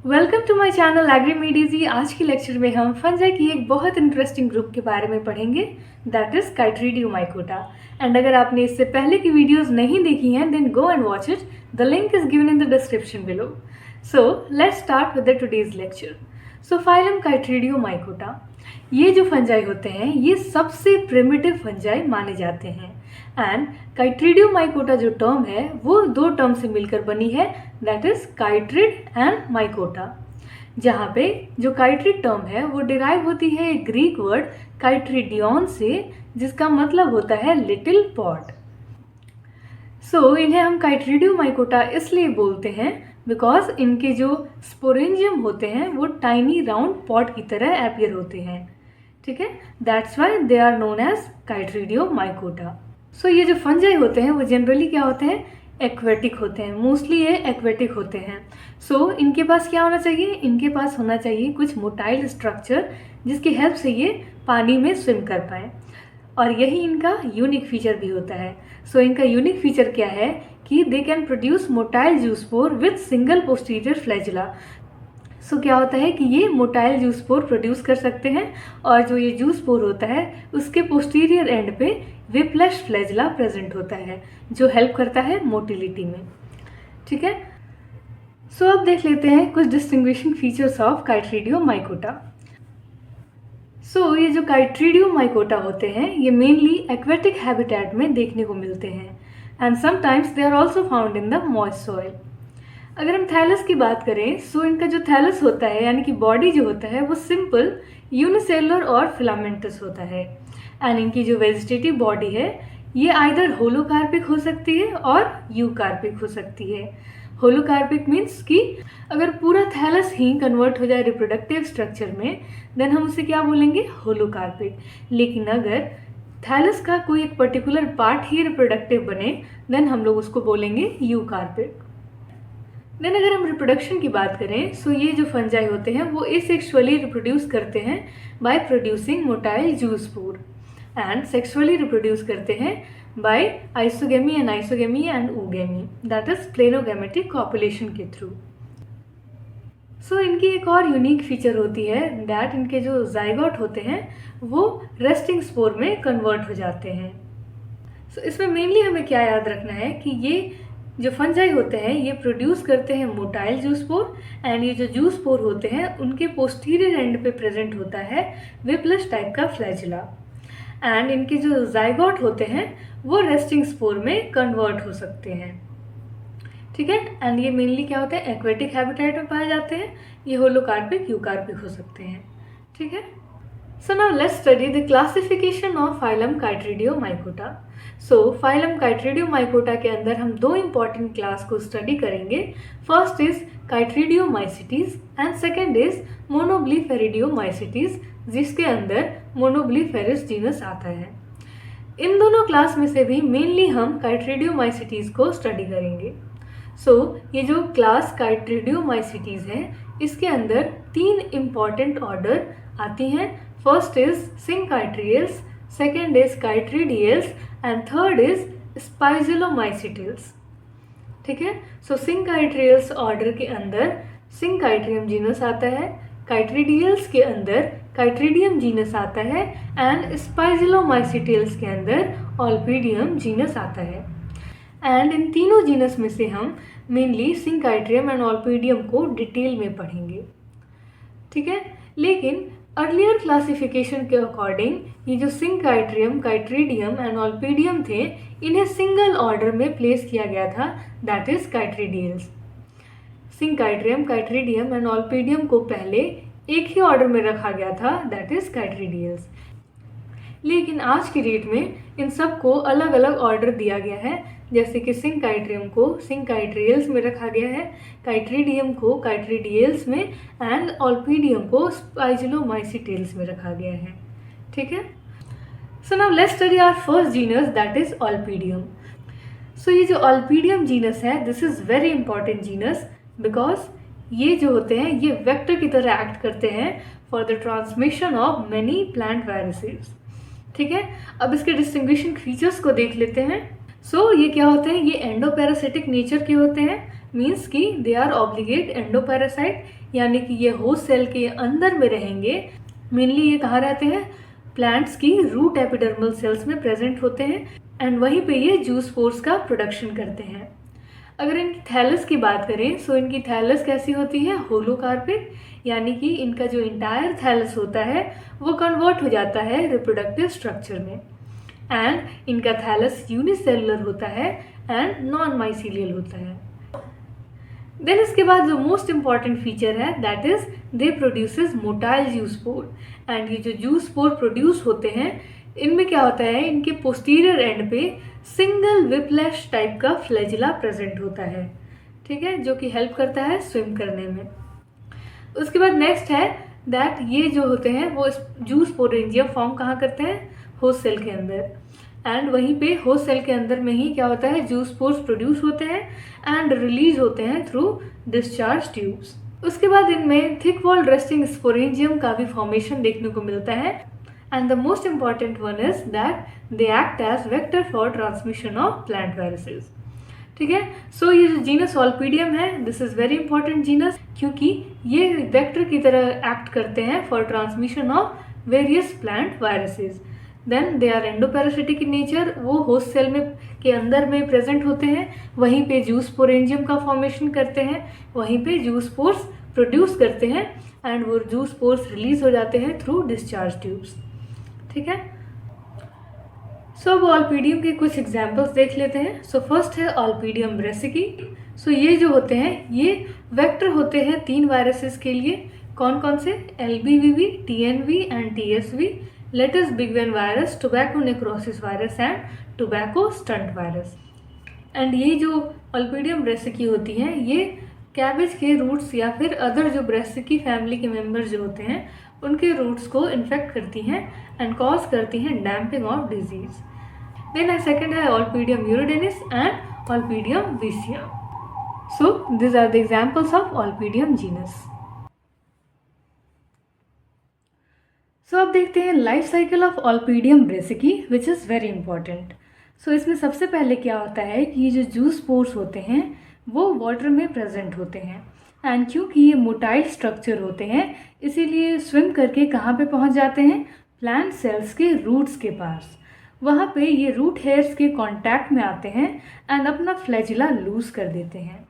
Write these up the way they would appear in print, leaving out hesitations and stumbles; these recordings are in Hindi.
वेलकम टू माय चैनल एग्रीमेडिजी। आज की लेक्चर में हम फंजाई की एक बहुत इंटरेस्टिंग ग्रुप के बारे में पढ़ेंगे, that is Chytridiomycota. And अगर आपने इससे पहले की वीडियोस नहीं देखी हैं then go and watch it, the link is given in the description below. So let's start with the today's lecture. So phylum Chytridiomycota, ये जो फंजाई होते हैं ये सबसे प्रिमिटिव फंजाई माने जाते हैं। एंड काइट्रीडियो माइकोटा जो टर्म है वो दो टर्म से मिलकर बनी है, दैट इज काइट्रिड एंड माइकोटा। जहाँ पे जो काइट्रिड टर्म है वो डिराइव होती है एक ग्रीक वर्ड काइट्रिडियन से, जिसका मतलब होता है लिटिल पॉट। सो इन्हें हम काइट्रीडियो माइकोटा इसलिए बोलते हैं बिकॉज इनके जो स्पोरेंजियम होते हैं वो टाइनी राउंड पॉट की तरह अपीयर होते हैं। ठीक है, that's why they are known as Chytridiomycota. So ये जो फंजाई होते हैं वो जनरली क्या होते हैं, एक्वेटिक होते हैं। मोस्टली ये एक्वेटिक होते हैं। सो इनके पास क्या होना चाहिए, इनके पास होना चाहिए कुछ मोटाइल स्ट्रक्चर जिसकी हेल्प से ये पानी में स्विम कर पाए, और यही इनका यूनिक फीचर भी होता है। सो इनका यूनिक फीचर क्या है कि they can produce motile zoospore with single posterior flagella. So क्या होता है कि ये मोटाइल जूस्पोर प्रोड्यूस कर सकते हैं, और जो ये जूस्पोर होता है उसके पोस्टीरियर एंड पे विप्लश फ्लैजुला प्रेजेंट होता है जो हेल्प करता है मोटिलिटी में। ठीक है, सो अब देख लेते हैं कुछ distinguishing features of काइट्रीडियो mycota. So ये जो काइट्रीडियो माइकोटा होते हैं ये मेनली एक्वेटिक हैबिटेट में देखने को मिलते हैं, and sometimes they are also found in the moist soil. अगर हम थैलस की बात करें, सो इनका जो थैलस होता है यानी कि बॉडी जो होता है वो सिंपल यूनिसेलुलर और फिलामेंटस होता है। एंड इनकी जो वेजिटेटिव बॉडी है ये आइदर होलोकार्पिक हो सकती है और यूकार्पिक हो सकती है। होलोकार्पिक मीन्स कि अगर पूरा थैलस ही कन्वर्ट हो जाए रिप्रोडक्टिव स्ट्रक्चर में देन हम उसे क्या बोलेंगे, होलोकार्पिक। लेकिन अगर थैलस का कोई एक पर्टिकुलर पार्ट ही रिप्रोडक्टिव बने देन हम लोग उसको बोलेंगे यूकार्पिक। देन अगर हम रिप्रोडक्शन की बात करें, सो ये जो फंजाई होते हैं वो एसेक्सुअली रिप्रोड्यूस करते हैं by producing motile zoospore, and sexually reproduce करते हैं by isogamy and oogamy, that is planogametic copulation के थ्रू। सो इनकी एक और यूनिक फीचर होती है दैट इनके जो जाइगोट होते हैं वो रेस्टिंग स्पोर में कन्वर्ट हो जाते हैं। सो इसमें मेनली हमें क्या याद रखना है कि ये जो फंजाई होते हैं ये प्रोड्यूस करते हैं मोटाइल जूस्पोर, एंड ये जो जूस्पोर होते हैं उनके पोस्टीरियर एंड पे प्रेजेंट होता है विप्लश टाइप का फ्लैजुला, एंड इनके जो जाइगोट होते हैं वो रेस्टिंग स्पोर में कन्वर्ट हो सकते हैं। ठीक है, एंड ये मेनली क्या होते हैं, एक्वेटिक हैबिटेट में पाए जाते हैं। ये होलोकार्पिक यूकार्पिक हो सकते हैं। ठीक है, so now let's study the classification of phylum Chytridiomycota. So phylum Chytridiomycota के अंदर हम दो इंपॉर्टेंट क्लास को स्टडी करेंगे। First is Chytridiomycetes and second is Monoblepharidomycetes, जिसके अंदर मोनोब्लीफेरिस जीनस आता है। इन दोनों क्लास में से भी मेनली हम काइट्रीडियोमाइसिटीज को स्टडी करेंगे। सो ये जो क्लास काइट्रीडियोमाइसिटीज है इसके अंदर तीन इंपॉर्टेंट ऑर्डर आती हैं। First is Synchytriales, second is Chytridiales and third is Spizellomycetales. ठीक है, सो सिंकाइट्रियल्स ऑर्डर के अंदर सिंकाइट्रियम जीनस आता है, काइट्रीडियल्स के अंदर काइट्रीडियम जीनस आता है, एंड स्पाइजिलोमाइसिटिल्स के अंदर ऑल्पीडियम जीनस आता है। एंड इन तीनों जीनस में से हम मेनली सिंकाइट्रियम एंड ऑल्पीडियम को डिटेल में पढ़ेंगे। ठीक है, लेकिन अर्लियर क्लासिफिकेशन के अकॉर्डिंग ये जो सिंकाइट्रियम, काइट्रीडियम एंड ऑल्पीडियम थे इन्हें सिंगल ऑर्डर में प्लेस किया गया था, दैट इज काइट्रीडियल्स। सिंकाइट्रियम, काइट्रीडियम एंड ऑल्पीडियम को पहले एक ही ऑर्डर में रखा गया था, दैट इज काइट्रीडियल्स। लेकिन आज की डेट में इन सब को अलग अलग ऑर्डर दिया गया है, जैसे कि सिंकाइट्रियम को सिंकाइट्रियल्स में रखा गया है, काइट्रीडियम को काइट्रीडियल्स में, एंड ऑल्पीडियम को स्पाइजिलोमाइसिटिल्स में रखा गया है। ठीक है, so now let's study our first genus, that is Olpidium. So ये जो ऑल्पीडियम जीनस है this is very important genus because ये जो होते हैं ये वेक्टर की तरह एक्ट करते हैं for the transmission of many plant viruses. ठीक है, अब इसके डिस्टिंग्विशिंग फीचर्स को देख लेते हैं। सो ये क्या होते हैं, ये एंडोपैरासिटिक नेचर के होते हैं मीन्स कि दे आर ऑब्लिगेट एंडोपैरासाइट, यानी कि ये होस्ट सेल के अंदर में रहेंगे। मेनली ये कहाँ रहते हैं? प्लांट्स की रूट एपिडर्मल सेल्स में प्रेजेंट होते हैं एंड वहीं पे ये जूस्पोर्स का प्रोडक्शन करते हैं। अगर इनकी थैलस की बात करें सो इनकी थैलस कैसी होती है? होलो कार्पेट, यानी कि इनका जो इंटायर थैलस होता है वो कन्वर्ट हो जाता है रिप्रोडक्टिव स्ट्रक्चर में। एंड इनका थैलस यूनिसेलुलर होता है एंड नॉन माइसीलियल होता है। देन इसके बाद जो मोस्ट इंपॉर्टेंट फीचर है that is they produces motile zoospore. And ये जो जूस्पोर प्रोड्यूस होते हैं इनमें क्या होता है? इनके पोस्टीरियर एंड पे सिंगल विपलैश टाइप का फ्लैजिला प्रेजेंट होता है, ठीक है, जो कि हेल्प करता है स्विम करने में। उसके बाद नेक्स्ट है दैट ये जो होते हैं वो जूस्पोरेंजियम फॉर्म कहाँ करते हैं? होस्ट सेल के अंदर। एंड वहीं पे होस्ट सेल के अंदर में ही क्या होता है? जूस्पोर्स प्रोड्यूस होते हैं एंड रिलीज होते हैं थ्रू डिस्चार्ज ट्यूब्स। उसके बाद इनमें थिक वॉल रेस्टिंग स्पोरेंजियम का भी फॉर्मेशन देखने को मिलता है। And the most important one is that they act as vector for transmission of plant viruses, ठीक है। सो ये जो जीनस ऑल्पीडियम है this is very important genus, क्योंकि ये वेक्टर की तरह एक्ट करते हैं for transmission of various plant viruses. Then they are endoparasitic in nature, वो होस्ट सेल में के अंदर में प्रेजेंट होते हैं, वहीं पे जूस्पोरेंजियम का फॉर्मेशन करते हैं, वहीं पे जूस्पोर्स प्रोड्यूस करते हैं एंड वो जूस्पोर्स रिलीज हो जाते हैं थ्रू डिस्चार्ज ट्यूब्स, ठीक है। सो अब ऑल्पीडियम के कुछ एग्जाम्पल्स देख लेते हैं। सो फर्स्ट है ऑल्पीडियम ब्रेसिकी। सो ये जो होते हैं ये वेक्टर होते हैं 3 वायरसेस के लिए। कौन कौन से? LBVV, TNV and TSV, latest big when virus, tobacco necrosis virus and tobacco stunt virus. And ये जो ऑल्पीडियम ब्रेसिकी होती हैं ये कैबेज के रूट्स या फिर अदर जो ब्रेसिकी फैमिली के मेंबर्स जो होते हैं उनके रूट्स को इन्फेक्ट करती हैं एंड कॉज करती हैं damping off disease. Then second है Olpidium uredinis and Olpidium viciae. So this are the examples of Olpidium genus. So अब देखते हैं life cycle of Olpidium brassicae which is very important. So इसमें सबसे पहले क्या होता है कि ये जो जूस्पोर्स होते हैं वो वाटर में प्रेजेंट होते हैं एंड क्योंकि ये मोटाइल स्ट्रक्चर होते हैं इसीलिए स्विम करके कहाँ पे पहुँच जाते हैं? प्लांट सेल्स के रूट्स के पास। वहाँ पे ये रूट हेयर्स के कांटेक्ट में आते हैं एंड अपना फ्लैजिला लूज कर देते हैं।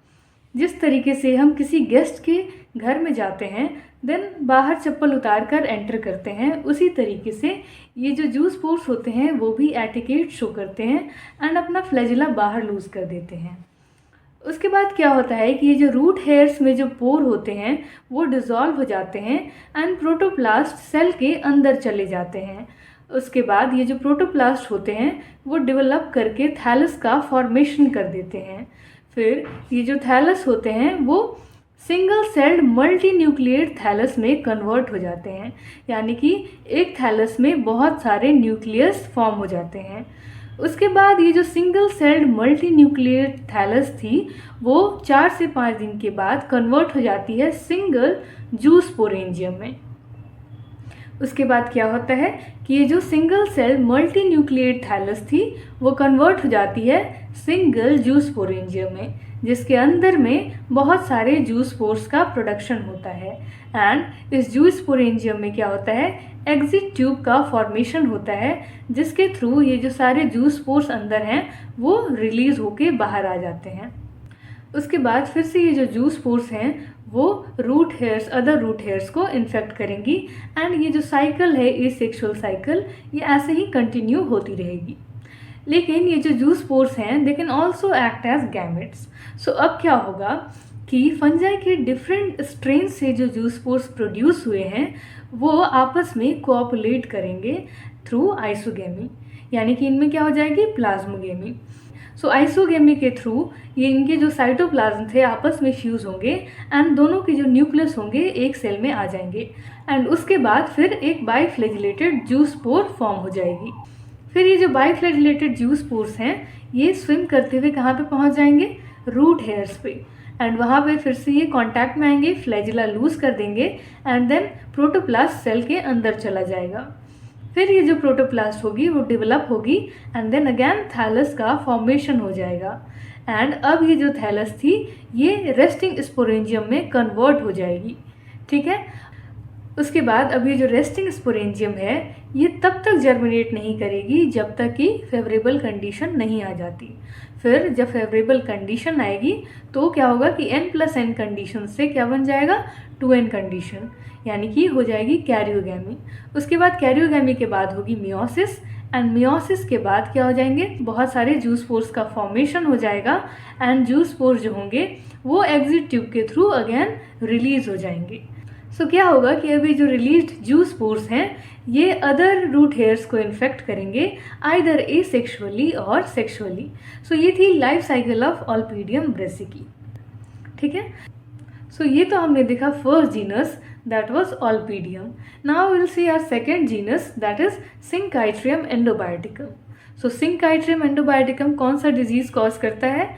जिस तरीके से हम किसी गेस्ट के घर में जाते हैं देन बाहर चप्पल उतार कर एंटर करते हैं, उसी तरीके से ये जो जूस्पोर्स होते हैं वो भी एटिकेट शो करते हैं एंड अपना फ्लैजिला बाहर लूज कर देते हैं। उसके बाद क्या होता है कि ये जो रूट हेयर्स में जो पोर होते हैं वो डिज़ोल्व हो जाते हैं एंड प्रोटोप्लास्ट सेल के अंदर चले जाते हैं। उसके बाद ये जो प्रोटोप्लास्ट होते हैं वो डेवलप करके थैलस का फॉर्मेशन कर देते हैं। फिर ये जो थैलस होते हैं वो single celled multi nucleate thallus में कन्वर्ट हो जाते हैं, यानी कि एक थैलस में बहुत सारे न्यूक्लियस फॉर्म हो जाते हैं। उसके बाद ये जो single celled multi nucleate thallus थी वो 4 से 5 दिन के बाद कन्वर्ट हो जाती है सिंगल जूस्पोरेंजियम में। उसके बाद क्या होता है कि ये जो single cell multi nucleate thallus थी वो कन्वर्ट हो जाती है सिंगल जूस्पोरेंजियम में, जिसके अंदर में बहुत सारे जूस्पोर्स का प्रोडक्शन होता है। एंड इस जूस्पोरेंजियम में क्या होता है? एग्जिट ट्यूब का फॉर्मेशन होता है जिसके थ्रू ये जो सारे जूस्पोर्स अंदर हैं वो रिलीज होके बाहर आ जाते हैं। उसके बाद फिर से ये जो जूस्पोर्स हैं वो root hairs, other root hairs को इन्फेक्ट करेंगी एंड ये जो साइकिल है एसेक्सुअल साइकिल ये ऐसे ही कंटिन्यू होती रहेगी। लेकिन ये जो जूस्पोर्स हैं they can also act as gametes. So अब क्या होगा कि फंजाई के डिफरेंट स्ट्रेन से जो जूस्पोर्स प्रोड्यूस हुए हैं वो आपस में कोऑपुलेट करेंगे थ्रू आइसोगेमी, यानी कि इनमें क्या हो जाएगी? प्लाज्मोगेमी। सो आइसोगेमी के थ्रू ये इनके जो साइटोप्लाज्म थे आपस में फ्यूज़ होंगे एंड दोनों के जो न्यूक्लियस होंगे एक सेल में आ जाएंगे एंड उसके बाद फिर एक बाइफ्लैजिलेटेड जूस्पोर फॉर्म हो जाएगी। फिर ये जो बाइफ्लैजिलेटेड जूस्पोर्स हैं ये स्विम करते हुए कहाँ पे पहुँच जाएंगे? रूट हेयर्स पे एंड वहाँ पे फिर से ये कांटेक्ट में आएंगे, फ्लैजिला लूज कर देंगे एंड देन प्रोटोप्लास्ट सेल के अंदर चला जाएगा। फिर ये जो प्रोटोप्लास्ट होगी वो डेवलप होगी एंड देन अगेन थैलस का फॉर्मेशन हो जाएगा एंड अब ये जो थैलस थी ये रेस्टिंग स्पोरेंजियम में कन्वर्ट हो जाएगी, ठीक है। उसके बाद अब ये जो रेस्टिंग स्पोरेंजियम है ये तब तक जर्मिनेट नहीं करेगी जब तक कि फेवरेबल कंडीशन नहीं आ जाती। फिर जब फेवरेबल कंडीशन आएगी तो क्या होगा कि n+n कंडीशन से क्या बन जाएगा, 2n कंडीशन, यानी कि हो जाएगी कैरियोगैमी। उसके बाद कैरियोगैमी के बाद होगी मियोसिस, एंड मियोसिस के बाद क्या हो जाएंगे, बहुत सारे जूस पोर्स का फॉर्मेशन हो जाएगा, एंड जूस पोर्स जो होंगे वो एग्जिट ट्यूब के थ्रू अगेन रिलीज हो जाएंगे। सो क्या होगा कि अभी जो रिलीज्ड जूस पोर्स हैं ये अदर रूट हेयर्स को इन्फेक्ट करेंगे आइदर एसेक्सुअली और सेक्सुअली। सो ये थी life cycle of Olpidium brassicae, ठीक है। सो ये तो हमने देखा first genus, that was Olpidium. Now we will see our second genus, that is Synchytrium endobioticum. So Synchytrium endobioticum कौन सा डिजीज कॉज करता है,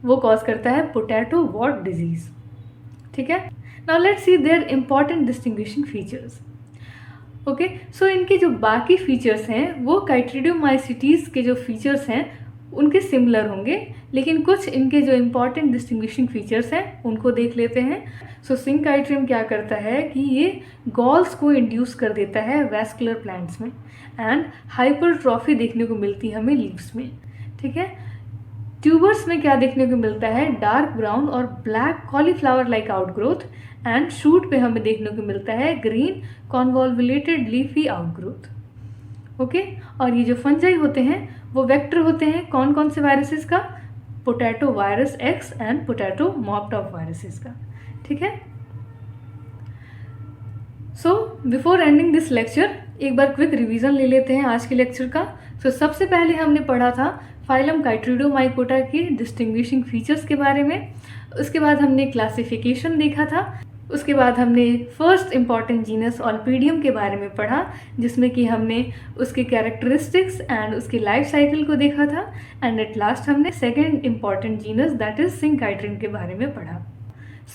वो कॉज करता है पोटैटो वॉट डिजीज, ठीक है। Now let's see their important distinguishing features. Okay, so इनके जो बाकी फीचर्स हैं वो काइट्रिडियोमाइसिटीज के जो फीचर्स हैं उनके सिमिलर होंगे, लेकिन कुछ इनके जो इम्पॉर्टेंट डिस्टिंग्विशिंग फीचर्स हैं उनको देख लेते हैं। सो सिंकाइट्रियम क्या करता है कि ये गॉल्स को इंड्यूस कर देता है वैस्कुलर प्लांट्स में, एंड हाइपरट्रॉफी देखने को मिलती है हमें लीव्स में, ठीक है। ट्यूबर्स में क्या देखने को मिलता है, डार्क ब्राउन और black cauliflower like outgrowth, and shoot पे हमें देखने को मिलता है ग्रीन कॉन्वॉल्वुलेटेड लीफी आउटग्रोथ, ओके। और ये जो फंजाई होते हैं वो वेक्टर होते हैं कौन कौन से वायरसेस का, potato virus x and potato mop top viruses का, ठीक है। So before ending this lecture एक बार क्विक रिवीजन ले लेते हैं आज के लेक्चर का। सो सबसे पहले हमने पढ़ा था फाइलम काइट्रिडोमाइकोटा के डिस्टिंग्विशिंग फीचर्स के बारे में, उसके बाद हमने क्लासिफिकेशन देखा था, उसके बाद हमने फर्स्ट इम्पॉर्टेंट जीनस ऑल्पीडियम के बारे में पढ़ा जिसमें कि हमने उसके कैरेक्टरिस्टिक्स एंड उसके लाइफ साइकिल को देखा था, एंड एट लास्ट हमने second important genus that is Synchytrium के बारे में पढ़ा।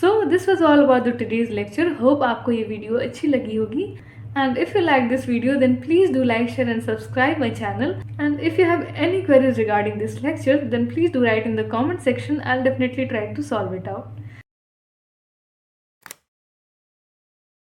So this was all about the today's lecture. Hope आपको ये वीडियो अच्छी लगी होगी, and if you like this video then please do like, share and subscribe my channel, and if you have any queries regarding this lecture then please do write in the comment section. I'll definitely try to solve it out.